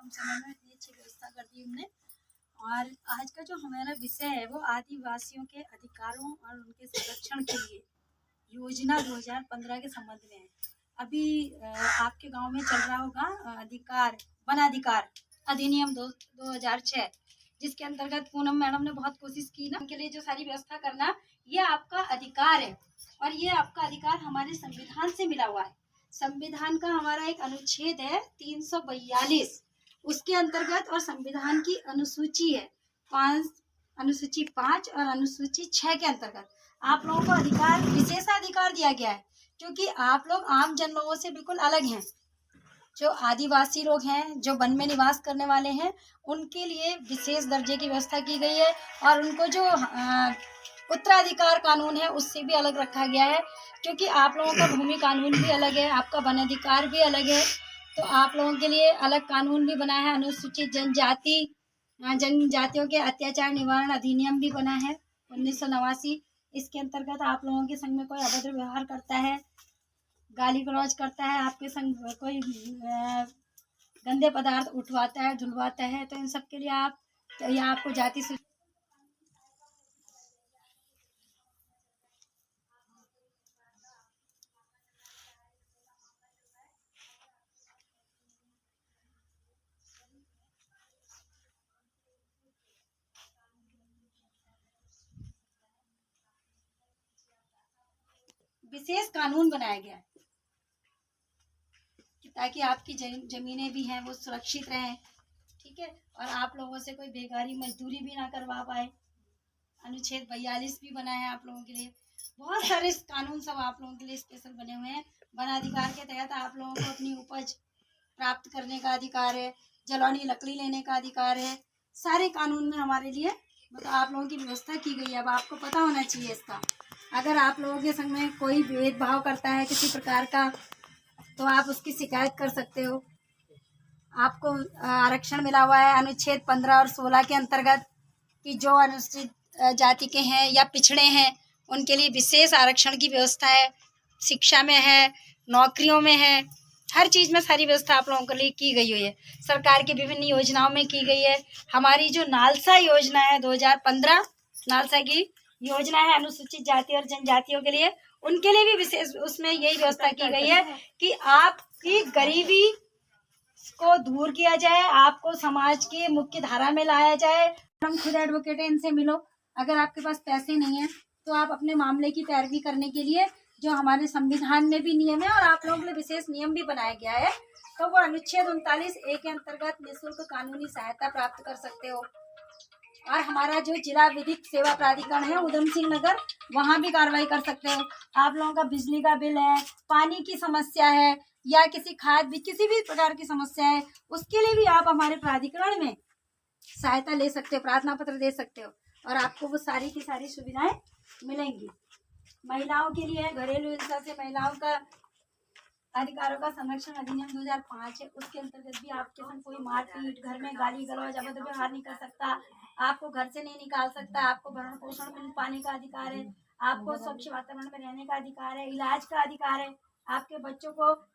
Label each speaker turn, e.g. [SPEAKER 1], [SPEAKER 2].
[SPEAKER 1] कम समय में इतनी अच्छी व्यवस्था कर दी हमने। और आज का जो हमारा विषय है वो आदिवासियों के अधिकारों और उनके संरक्षण के लिए योजना 2015 के संबंध में है। अभी आपके गांव में चल रहा होगा वन अधिकार अधिनियम 2006, जिसके अंतर्गत पूनम मैडम ने बहुत कोशिश की ना, उनके लिए जो सारी व्यवस्था करना, ये आपका अधिकार है। और ये आपका अधिकार हमारे संविधान से मिला हुआ है। संविधान का हमारा एक अनुच्छेद है 342, उसके अंतर्गत, और संविधान की अनुसूची है अनुसूची 5 और अनुसूची 6 के अंतर्गत आप लोगों को अधिकार, विशेषाधिकार दिया गया है, क्योंकि आप लोग आम जन लोगों से बिल्कुल अलग हैं। जो आदिवासी लोग हैं, जो वन में निवास करने वाले हैं, उनके लिए विशेष दर्जे की व्यवस्था की गई है। और उनको जो उत्तराधिकार कानून है उससे भी अलग रखा गया है, क्योंकि आप लोगों का भूमि कानून भी अलग है, आपका वन अधिकार भी अलग है। तो आप लोगों के लिए अलग कानून भी बना है। अनुसूचित जनजातियों के अत्याचार निवारण अधिनियम भी बना है 1989। इसके अंतर्गत आप लोगों के संग में कोई अभद्र व्यवहार करता है, गाली गलौज करता है, आपके संग कोई गंदे पदार्थ उठवाता है, धुलवाता है, तो इन सब के लिए आपको जाति से विशेष कानून बनाया गया है, ताकि आपकी जमीनें भी हैं वो सुरक्षित रहें। ठीक है, और आप लोगों से कोई बेगारी मजदूरी भी ना करवा पाए। अनुच्छेद 42 भी बना है आप लोगों के लिए। बहुत सारे कानून सब आप लोगों के लिए स्पेशल बने हुए हैं। वन अधिकार के तहत आप लोगों को अपनी उपज प्राप्त करने का अधिकार है, जलौनी लकड़ी लेने का अधिकार है। सारे कानून में हमारे लिए मतलब आप लोगों की व्यवस्था की गई है। अब आपको पता होना चाहिए इसका। अगर आप लोगों के संग में कोई भेदभाव करता है किसी प्रकार का, तो आप उसकी शिकायत कर सकते हो। आपको आरक्षण मिला हुआ है अनुच्छेद 15 और 16 के अंतर्गत, कि जो अनुसूचित जाति के हैं या पिछड़े हैं उनके लिए विशेष आरक्षण की व्यवस्था है। शिक्षा में है, नौकरियों में है, हर चीज़ में सारी व्यवस्था आप लोगों के लिए की गई हुई है। सरकार की विभिन्न योजनाओं में की गई है। हमारी जो नालसा योजना है 2015 नालसा की योजना है अनुसूचित जाति और जनजातियों के लिए, उनके लिए भी विशेष उसमें यही व्यवस्था की गई है कि आपकी गरीबी को दूर किया जाए, आपको समाज की मुख्य धारा में लाया जाए। हम खुद एडवोकेट हैं, इनसे मिलो। अगर आपके पास पैसे नहीं है तो आप अपने मामले की पैरवी करने के लिए जो हमारे संविधान में भी नियम है और आप लोगों के लिए विशेष नियम भी बनाया गया है, तो वो अनुच्छेद 39A के अंतर्गत निःशुल्क कानूनी सहायता प्राप्त कर सकते हो। और हमारा जो जिला विधिक सेवा प्राधिकरण है उधम सिंह नगर, वहाँ भी कार्रवाई कर सकते हो। आप लोगों का बिजली का बिल है, पानी की समस्या है, या किसी खाद भी किसी भी प्रकार की समस्या है, उसके लिए भी आप हमारे प्राधिकरण में सहायता ले सकते हो, प्रार्थना पत्र दे सकते हो, और आपको वो सारी की सारी सुविधाएं मिलेंगी। महिलाओं के लिए घरेलू हिंसा से महिलाओं का अधिकारों का संरक्षण अधिनियम 2005 है, उसके अंतर्गत भी आपके संग कोई मारपीट, घर में गाली गलौज, अभद्र व्यवहार नहीं कर सकता, आपको घर से नहीं निकाल सकता, आपको भरण पोषण मिल पाने का अधिकार है, आपको स्वच्छ वातावरण में रहने का अधिकार है, इलाज का अधिकार है, आपके बच्चों को